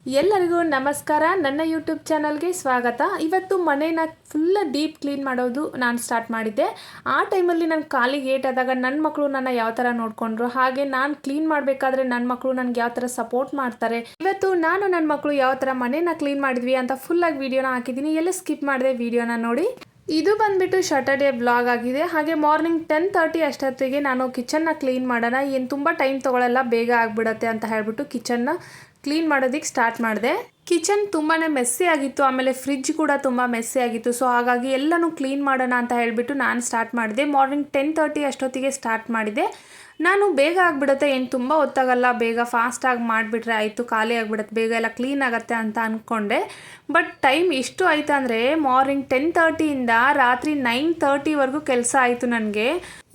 ಎಲ್ಲರಿಗೂ ನಮಸ್ಕಾರ. ನನ್ನ ಯೂಟ್ಯೂಬ್ ಚಾನಲ್ಗೆ ಸ್ವಾಗತ. ಇವತ್ತು ಮನೇನ ಫುಲ್ ಡೀಪ್ ಕ್ಲೀನ್ ಮಾಡೋದು ನಾನು ಸ್ಟಾರ್ಟ್ ಮಾಡಿದ್ದೆ. ಆ ಟೈಮಲ್ಲಿ ನನ್ನ ಕಾಲಿಗೆ ಏಟಾದಾಗ ನನ್ನ ಮಕ್ಕಳು ನನ್ನ ಯಾವ ಥರ ನೋಡಿಕೊಂಡ್ರು, ಹಾಗೆ ನಾನು ಕ್ಲೀನ್ ಮಾಡಬೇಕಾದ್ರೆ ನನ್ನ ಮಕ್ಕಳು ನನಗೆ ಯಾವ ಥರ ಸಪೋರ್ಟ್ ಮಾಡ್ತಾರೆ. ಇವತ್ತು ನಾನು ನನ್ನ ಮಕ್ಕಳು ಯಾವ ಥರ ಮನೇನ ಕ್ಲೀನ್ ಮಾಡಿದ್ವಿ ಅಂತ ಫುಲ್ಲಾಗಿ ವೀಡಿಯೋನ ಹಾಕಿದ್ದೀನಿ. ಎಲ್ಲ ಸ್ಕಿಪ್ ಮಾಡಿದೆ, ವೀಡಿಯೋನ ನೋಡಿ. ಇದು ಬಂದ್ಬಿಟ್ಟು ಸಾಟರ್ಡೇ ಬ್ಲಾಗ್ ಆಗಿದೆ. ಹಾಗೆ ಮಾರ್ನಿಂಗ್ 10:30 ಅಷ್ಟೊತ್ತಿಗೆ ನಾನು ಕಿಚನ್ನ ಕ್ಲೀನ್ ಮಾಡೋಣ, ಏನು ತುಂಬ ಟೈಮ್ ತೊಗೊಳ್ಳಲ್ಲ, ಬೇಗ ಆಗಿಬಿಡತ್ತೆ ಅಂತ ಹೇಳ್ಬಿಟ್ಟು ಕಿಚನ್ನ ಕ್ಲೀನ್ ಮಾಡೋದಕ್ಕೆ ಸ್ಟಾರ್ಟ್ ಮಾಡಿದೆ. ಕಿಚನ್ ತುಂಬಾ ಮೆಸ್ಸಿ ಆಗಿತ್ತು, ಆಮೇಲೆ ಫ್ರಿಡ್ಜ್ ಕೂಡ ತುಂಬ ಮೆಸ್ಸಿ ಆಗಿತ್ತು. ಸೊ ಹಾಗಾಗಿ ಎಲ್ಲನೂ ಕ್ಲೀನ್ ಮಾಡೋಣ ಅಂತ ಹೇಳಿಬಿಟ್ಟು ನಾನು ಸ್ಟಾರ್ಟ್ ಮಾಡಿದೆ. ಮಾರ್ನಿಂಗ್ 10:30 ಅಷ್ಟೊತ್ತಿಗೆ ಸ್ಟಾರ್ಟ್ ಮಾಡಿದೆ. ನಾನು ಬೇಗ ಆಗಿಬಿಡುತ್ತೆ, ಏನು ತುಂಬ ಹೊತ್ತಾಗಲ್ಲ, ಬೇಗ ಫಾಸ್ಟಾಗಿ ಮಾಡಿಬಿಟ್ರೆ ಆಯಿತು, ಖಾಲಿ ಆಗಿಬಿಡುತ್ತೆ, ಬೇಗ ಎಲ್ಲ ಕ್ಲೀನ್ ಆಗುತ್ತೆ ಅಂತ ಅಂದ್ಕೊಂಡೆ. ಬಟ್ ಟೈಮ್ ಎಷ್ಟು ಆಯಿತು ಅಂದರೆ ಮಾರ್ನಿಂಗ್ 10:30ಇಂದ ರಾತ್ರಿ 9:30ವರೆಗೂ ಕೆಲಸ ಆಯಿತು ನನಗೆ.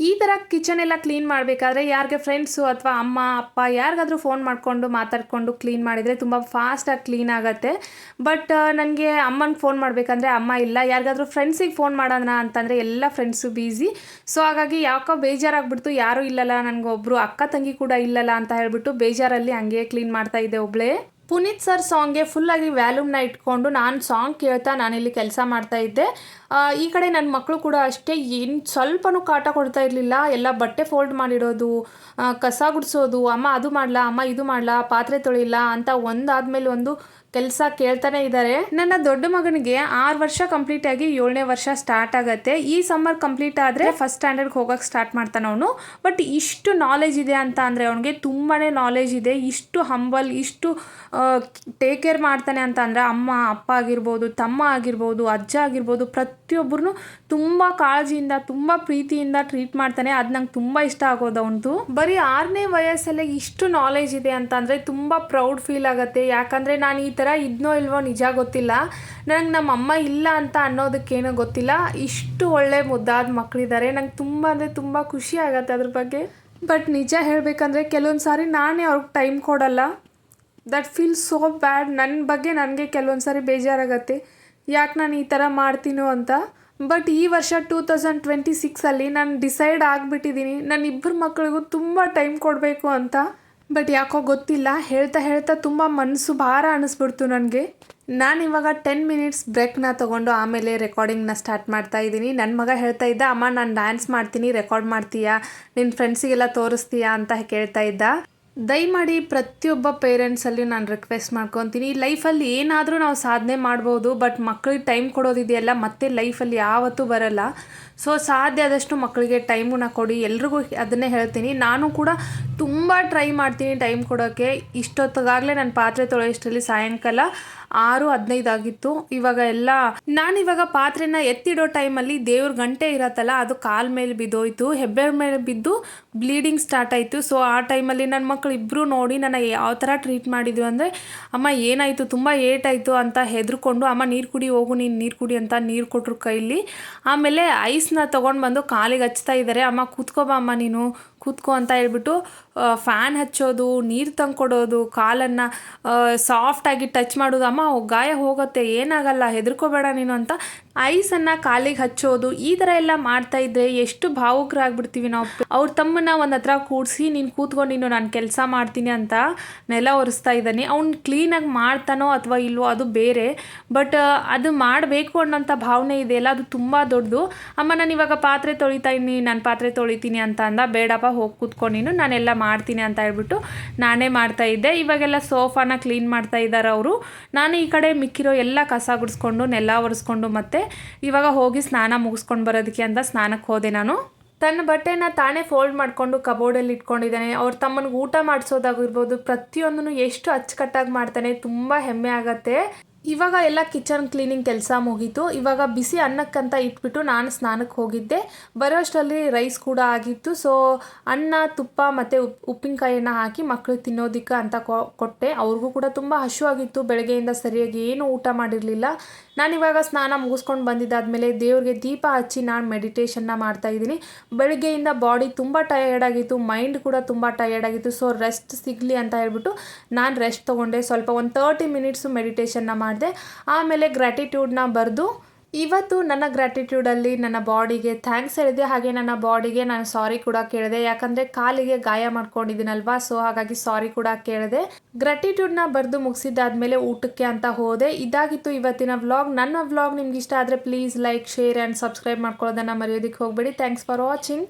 ಈ ಥರ ಕಿಚನ್ ಎಲ್ಲ ಕ್ಲೀನ್ ಮಾಡಬೇಕಾದ್ರೆ ಯಾರಿಗೆ ಫ್ರೆಂಡ್ಸು ಅಥವಾ ಅಮ್ಮ ಅಪ್ಪ ಯಾರಿಗಾದ್ರೂ ಫೋನ್ ಮಾಡಿಕೊಂಡು ಮಾತಾಡಿಕೊಂಡು ಕ್ಲೀನ್ ಮಾಡಿದರೆ ತುಂಬ ಫಾಸ್ಟಾಗಿ ಕ್ಲೀನ್ ಆಗುತ್ತೆ. ಬಟ್ ನನಗೆ ಅಮ್ಮನಿಗೆ ಫೋನ್ ಮಾಡಬೇಕಂದ್ರೆ ಅಮ್ಮ ಇಲ್ಲ, ಯಾರಿಗಾದ್ರೂ ಫ್ರೆಂಡ್ಸಿಗೆ ಫೋನ್ ಮಾಡೋಣ ಅಂತಂದರೆ ಎಲ್ಲ ಫ್ರೆಂಡ್ಸು ಬ್ಯುಸಿ. ಸೊ ಹಾಗಾಗಿ ಯಾಕೋ ಬೇಜಾರಾಗ್ಬಿಡ್ತು, ಯಾರೂ ಇಲ್ಲಲ್ಲ, ನನಗೊಬ್ಬರು ಅಕ್ಕ ತಂಗಿ ಕೂಡ ಇಲ್ಲಲ್ಲ ಅಂತ ಹೇಳ್ಬಿಟ್ಟು ಬೇಜಾರಲ್ಲಿ ಹಂಗೆ ಕ್ಲೀನ್ ಮಾಡ್ತಾ ಇದ್ದೆ ಒಬ್ಬಳೇ. ಪುನೀತ್ ಸರ್ ಸಾಂಗ್ಗೆ ಫುಲ್ಲಾಗಿ ವ್ಯಾಲ್ಯೂಮ್ನ ಇಟ್ಕೊಂಡು ನಾನು ಸಾಂಗ್ ಕೇಳ್ತಾ ನಾನಿಲ್ಲಿ ಕೆಲಸ ಮಾಡ್ತಾ ಇದ್ದೆ. ಈ ಕಡೆ ನನ್ನ ಮಕ್ಕಳು ಕೂಡ ಅಷ್ಟೇ, ಏನು ಸ್ವಲ್ಪನೂ ಕಾಟ ಕೊಡ್ತಾ ಇರಲಿಲ್ಲ. ಎಲ್ಲ ಬಟ್ಟೆ ಫೋಲ್ಡ್ ಮಾಡಿಡೋದು, ಕಸ ಗುಡಿಸೋದು, ಅಮ್ಮ ಅದು ಮಾಡಲಾ, ಅಮ್ಮ ಇದು ಮಾಡಲಾ, ಪಾತ್ರೆ ತೊಳಿಲ್ಲ ಅಂತ ಒಂದಾದ್ಮೇಲೆ ಒಂದು ಕೆಲಸ ಕೇಳ್ತಾನೆ ಇದ್ದಾರೆ. ನನ್ನ ದೊಡ್ಡ ಮಗನಿಗೆ 6 ವರ್ಷ ಕಂಪ್ಲೀಟ್ ಆಗಿ 7ನೇ ವರ್ಷ ಸ್ಟಾರ್ಟ್ ಆಗುತ್ತೆ. ಈ ಸಮ್ಮರ್ ಕಂಪ್ಲೀಟ್ ಆದರೆ ಫಸ್ಟ್ ಸ್ಟ್ಯಾಂಡರ್ಡ್ಗೆ ಹೋಗೋಕ್ಕೆ ಸ್ಟಾರ್ಟ್ ಮಾಡ್ತಾನೆ ಅವನು. ಬಟ್ ಇಷ್ಟು ನಾಲೆಜ್ ಇದೆ ಅಂತ ಅಂದರೆ ಅವನಿಗೆ ತುಂಬಾ ನಾಲೆಜ್ ಇದೆ. ಇಷ್ಟು ಹಂಬಲ್, ಇಷ್ಟು ಟೇಕ್ ಕೇರ್ ಮಾಡ್ತಾನೆ ಅಂತ ಅಂದರೆ ಅಮ್ಮ ಅಪ್ಪ ಆಗಿರ್ಬೋದು, ತಮ್ಮ ಆಗಿರ್ಬೋದು, ಅಜ್ಜ ಆಗಿರ್ಬೋದು, ಪ್ರತಿಯೊಬ್ಬರನ್ನು ತುಂಬ ಕಾಳಜಿಯಿಂದ ತುಂಬ ಪ್ರೀತಿಯಿಂದ ಟ್ರೀಟ್ ಮಾಡ್ತಾನೆ. ಅದು ನಂಗೆ ತುಂಬ ಇಷ್ಟ ಆಗೋದು ಅವನದು. ಬರೀ 6ನೇ ವಯಸ್ಸಲ್ಲೇ ಇಷ್ಟು ನಾಲೆಜ್ ಇದೆ ಅಂತ ಅಂದರೆ ತುಂಬ ಪ್ರೌಡ್ ಫೀಲ್ ಆಗುತ್ತೆ. ಯಾಕಂದರೆ ನಾನು ಈ ಥರ ಇದನ್ನೋ ಇಲ್ವೋ ನಿಜ ಗೊತ್ತಿಲ್ಲ, ನನಗೆ ನಮ್ಮ ಅಮ್ಮ ಇಲ್ಲ ಅಂತ ಅನ್ನೋದಕ್ಕೇನೋ ಗೊತ್ತಿಲ್ಲ, ಇಷ್ಟು ಒಳ್ಳೆ ಮುದ್ದಾದ ಮಕ್ಕಳಿದ್ದಾರೆ. ನಂಗೆ ತುಂಬ ಅಂದರೆ ತುಂಬ ಖುಷಿ ಆಗುತ್ತೆ ಅದ್ರ ಬಗ್ಗೆ. ಬಟ್ ನಿಜ ಹೇಳಬೇಕಂದ್ರೆ ಕೆಲವೊಂದು ಸಾರಿ ನಾನೇ ಅವ್ರಿಗೆ ಟೈಮ್ ಕೊಡಲ್ಲ. ದಟ್ ಫೀಲ್ ಸೋ ಬ್ಯಾಡ್. ನನ್ನ ಬಗ್ಗೆ ನನಗೆ ಕೆಲವೊಂದು ಸಾರಿ ಬೇಜಾರಾಗತ್ತೆ, ಯಾಕೆ ನಾನು ಈ ಥರ ಮಾಡ್ತೀನೋ ಅಂತ. ಬಟ್ ಈ ವರ್ಷ 2026ಅಲ್ಲಿ ನಾನು ಡಿಸೈಡ್ ಆಗಿಬಿಟ್ಟಿದ್ದೀನಿ, ನನ್ನ ಇಬ್ಬರು ಮಕ್ಕಳಿಗೂ ತುಂಬ ಟೈಮ್ ಕೊಡಬೇಕು ಅಂತ. ಬಟ್ ಯಾಕೋ ಗೊತ್ತಿಲ್ಲ, ಹೇಳ್ತಾ ಹೇಳ್ತಾ ತುಂಬ ಮನಸ್ಸು ಭಾರ ಅನ್ನಿಸ್ಬಿಡ್ತು ನನಗೆ. ನಾನಿವಾಗ 10 ಮಿನಿಟ್ಸ್ ಬ್ರೇಕ್ನ ತೊಗೊಂಡು ಆಮೇಲೆ ರೆಕಾರ್ಡಿಂಗ್ನ ಸ್ಟಾರ್ಟ್ ಮಾಡ್ತಾ ಇದ್ದೀನಿ. ನನ್ನ ಮಗ ಹೇಳ್ತಾ ಇದ್ದ, ಅಮ್ಮ ನಾನು ಡ್ಯಾನ್ಸ್ ಮಾಡ್ತೀನಿ, ರೆಕಾರ್ಡ್ ಮಾಡ್ತೀಯಾ, ನಿನ್ನ ಫ್ರೆಂಡ್ಸಿಗೆಲ್ಲ ತೋರಿಸ್ತೀಯಾ ಅಂತ ಕೇಳ್ತಾ ಇದ್ದ. ದಯಮಾಡಿ ಪ್ರತಿಯೊಬ್ಬ ಪೇರೆಂಟ್ಸಲ್ಲಿ ನಾನು ರಿಕ್ವೆಸ್ಟ್ ಮಾಡ್ಕೊತೀನಿ, ಲೈಫಲ್ಲಿ ಏನಾದರೂ ನಾವು ಸಾಧನೆ ಮಾಡ್ಬೋದು, ಬಟ್ ಮಕ್ಕಳಿಗೆ ಟೈಮ್ ಕೊಡೋದಿದೆಯಲ್ಲ ಮತ್ತೆ ಲೈಫಲ್ಲಿ ಯಾವತ್ತೂ ಬರಲ್ಲ. ಸೊ ಸಾಧ್ಯ ಆದಷ್ಟು ಮಕ್ಕಳಿಗೆ ಟೈಮನ್ನ ಕೊಡಿ, ಎಲ್ರಿಗೂ ಅದನ್ನೇ ಹೇಳ್ತೀನಿ. ನಾನು ಕೂಡ ತುಂಬ ಟ್ರೈ ಮಾಡ್ತೀನಿ ಟೈಮ್ ಕೊಡೋಕ್ಕೆ. ಇಷ್ಟೊತ್ತಿಗಾಗಲೇ ನನ್ನ ಪಾತ್ರೆ ತೊಳೆಯೋಷ್ಟರಲ್ಲಿ ಸಾಯಂಕಾಲ 6:15 ಆಗಿತ್ತು. ನಾನಿವಾಗ ಪಾತ್ರೆನ ಎತ್ತಿಡೋ ಟೈಮಲ್ಲಿ ದೇವ್ರ ಗಂಟೆ ಇರತ್ತಲ್ಲ, ಅದು ಕಾಲ ಮೇಲೆ ಬಿದ್ದೋಯ್ತು, ಹೆಬ್ಬೆ ಮೇಲೆ ಬಿದ್ದು ಬ್ಲೀಡಿಂಗ್ ಸ್ಟಾರ್ಟ್ ಆಯಿತು. ಸೊ ಆ ಟೈಮಲ್ಲಿ ನನ್ನ ಮಕ್ಕಳು ಇಬ್ಬರು ನೋಡಿ ನನ್ನ ಯಾವ ಥರ ಟ್ರೀಟ್ ಮಾಡಿದ್ವಿ ಅಂದರೆ, ಅಮ್ಮ ಏನಾಯಿತು, ತುಂಬ ಏಟಾಯಿತು ಅಂತ ಹೆದರ್ಕೊಂಡು, ಅಮ್ಮ ನೀರು ಕುಡಿ, ಹೋಗು ನೀನು ನೀರು ಕುಡಿ ಅಂತ ನೀರು ಕೊಟ್ಟರು ಕೈಲಿ. ಆಮೇಲೆ ಐಸ್ನ ತೊಗೊಂಡು ಬಂದು ಕಾಲಿಗೆ ಹಚ್ತಾ ಇದ್ದಾರೆ. ಅಮ್ಮ ಕೂತ್ಕೋಬಾ, ಅಮ್ಮ ನೀನು ಕೂತ್ಕೋ ಅಂತ ಹೇಳ್ಬಿಟ್ಟು ಫ್ಯಾನ್ ಹಚ್ಚೋದು, ನೀರು ತಂದ್ಕೊಡೋದು, ಕಾಲನ್ನು ಸಾಫ್ಟಾಗಿ ಟಚ್ ಮಾಡೋದು. ಅಮ್ಮ ಗಾಯ ಹೋಗುತ್ತೆ, ಏನಾಗಲ್ಲ, ಹೆದರ್ಕೋಬೇಡ ನೀನು ಅಂತ ಐಸನ್ನು ಕಾಲಿಗೆ ಹಚ್ಚೋದು, ಈ ಥರ ಎಲ್ಲ ಮಾಡ್ತಾಯಿದ್ರೆ ಎಷ್ಟು ಭಾವುಕರಾಗ್ಬಿಡ್ತೀವಿ ನಾವು. ಅವ್ರ ತಮ್ಮನ್ನ ಒಂದು ಹತ್ರ ಕೂಡಿಸಿ, ನೀನು ಕೂತ್ಕೊಂಡು ನೀನು ನಾನು ಕೆಲಸ ಮಾಡ್ತೀನಿ ಅಂತ ನೆಲ ಒರೆಸ್ತಾ ಇದ್ದಾನೆ. ಅವ್ನು ಕ್ಲೀನಾಗಿ ಮಾಡ್ತಾನೋ ಅಥವಾ ಇಲ್ವೋ ಅದು ಬೇರೆ, ಬಟ್ ಅದು ಮಾಡಬೇಕು ಅನ್ನೋಂಥ ಭಾವನೆ ಇದೆಯಲ್ಲ, ಅದು ತುಂಬ ದೊಡ್ಡದು. ಅಮ್ಮ ನಾನು ಇವಾಗ ಪಾತ್ರೆ ತೊಳಿತಾ ಇದ್ದೀನಿ, ನಾನು ಪಾತ್ರೆ ತೊಳಿತೀನಿ ಅಂತ ಅಂದ. ಬೇಡಪ್ಪ ಹೋಗಿ ಕೂತ್ಕೊಂಡು ನೀನು, ನಾನೆಲ್ಲ ಮಾಡ್ತೀನಿ ಅಂತ ಹೇಳ್ಬಿಟ್ಟು ನಾನೇ ಮಾಡ್ತಾಯಿದ್ದೆ. ಇವಾಗೆಲ್ಲ ಸೋಫಾನ ಕ್ಲೀನ್ ಮಾಡ್ತಾ ಇದ್ದಾರೆ ಅವರು. ನಾನು ಈ ಕಡೆ ಮಿಕ್ಕಿರೋ ಎಲ್ಲ ಕಸ ಗುಡಿಸ್ಕೊಂಡು ನೆಲ ಒರೆಸ್ಕೊಂಡು ಮತ್ತೆ ಇವಾಗ ಹೋಗಿ ಸ್ನಾನ ಮುಗಿಸ್ಕೊಂಡು ಬರೋದಕ್ಕೆ ಅಂತ ಸ್ನಾನಕ್ಕೆ ಹೋದೆ ನಾನು. ತನ್ನ ಬಟ್ಟೆನ ತಾನೇ ಫೋಲ್ಡ್ ಮಾಡಿಕೊಂಡು ಕಬೋರ್ಡಲ್ಲಿ ಇಟ್ಕೊಂಡಿದ್ದಾನೆ. ಅವ್ರ ತಮ್ಮನಿಗೆ ಊಟ ಮಾಡಿಸೋದಾಗಿರ್ಬೋದು, ಪ್ರತಿಯೊಂದನ್ನು ಎಷ್ಟು ಅಚ್ಚುಕಟ್ಟಾಗಿ ಮಾಡ್ತಾನೆ, ತುಂಬ ಹೆಮ್ಮೆ ಆಗತ್ತೆ. ಇವಾಗ ಎಲ್ಲ ಕಿಚನ್ ಕ್ಲೀನಿಂಗ್ ಕೆಲಸ ಮುಗೀತು. ಇವಾಗ ಬಿಸಿ ಅನ್ನಕ್ಕಂತ ಇಟ್ಬಿಟ್ಟು ನಾನು ಸ್ನಾನಕ್ಕೆ ಹೋಗಿದ್ದೆ. ಬರೋಷ್ಟರಲ್ಲಿ ರೈಸ್ ಕೂಡ ಆಗಿತ್ತು. ಸೊ ಅನ್ನ, ತುಪ್ಪ ಮತ್ತು ಉಪ್ಪಿನಕಾಯಿಯನ್ನು ಹಾಕಿ ಮಕ್ಕಳು ತಿನ್ನೋದಕ್ಕೆ ಅಂತ ಕೊಟ್ಟೆ. ಅವ್ರಿಗೂ ಕೂಡ ತುಂಬ ಹಸಿವಾಗಿತ್ತು, ಬೆಳಗ್ಗೆಯಿಂದ ಸರಿಯಾಗಿ ಏನೂ ಊಟ ಮಾಡಿರಲಿಲ್ಲ. ನಾನಿವಾಗ ಸ್ನಾನ ಮುಗಿಸ್ಕೊಂಡು ಬಂದಿದ್ದಾದಮೇಲೆ ದೇವ್ರಿಗೆ ದೀಪ ಹಚ್ಚಿ ನಾನು ಮೆಡಿಟೇಷನ್ನ ಮಾಡ್ತಾಯಿದ್ದೀನಿ. ಬೆಳಗ್ಗೆಯಿಂದ ಬಾಡಿ ತುಂಬ ಟಯರ್ಡ್ ಆಗಿತ್ತು, ಮೈಂಡ್ ಕೂಡ ತುಂಬ ಟಯರ್ಡ್ ಆಗಿತ್ತು. ಸೊ ರೆಸ್ಟ್ ಸಿಗಲಿ ಅಂತ ಹೇಳ್ಬಿಟ್ಟು ನಾನು ರೆಸ್ಟ್ ತೊಗೊಂಡೆ. ಸ್ವಲ್ಪ ಒಂದು 30 ಮಿನಿಟ್ಸು ಮೆಡಿಟೇಷನ್ನ ಮಾಡಿದೆ. ಆಮೇಲೆ ಗ್ರ್ಯಾಟಿಟ್ಯೂಡ್ನ ಬರೆದು ಇವತ್ತು ನನ್ನ ಗ್ರ್ಯಾಟಿಟ್ಯೂಡಲ್ಲಿ ನನ್ನ ಬಾಡಿಗೆ ಥ್ಯಾಂಕ್ಸ್ ಹೇಳಿದೆ, ಹಾಗೆ ನನ್ನ ಬಾಡಿಗೆ ನಾನು ಸಾರಿ ಕೂಡ ಕೇಳಿದೆ. ಯಾಕಂದರೆ ಕಾಲಿಗೆ ಗಾಯ ಮಾಡ್ಕೊಂಡಿದ್ದೀನಲ್ವಾ, ಸೊ ಹಾಗಾಗಿ ಸಾರಿ ಕೂಡ ಕೇಳಿದೆ. ಗ್ರ್ಯಾಟಿಟ್ಯೂಡ್ನ ಬರೆದು ಮುಗಿಸಿದ್ದಾದ್ಮೇಲೆ ಊಟಕ್ಕೆ ಅಂತ ಹೋದೆ. ಇದಾಗಿತ್ತು ಇವತ್ತಿನ ವ್ಲಾಗ್. ನನ್ನ ವ್ಲಾಗ್ ನಿಮ್ಗೆ ಇಷ್ಟ ಆದರೆ please like, share and subscribe ಮಾಡ್ಕೊಳ್ಳೋದನ್ನು ಮರೆಯೋದಕ್ಕೆ ಹೋಗಬೇಡಿ. Thanks for watching.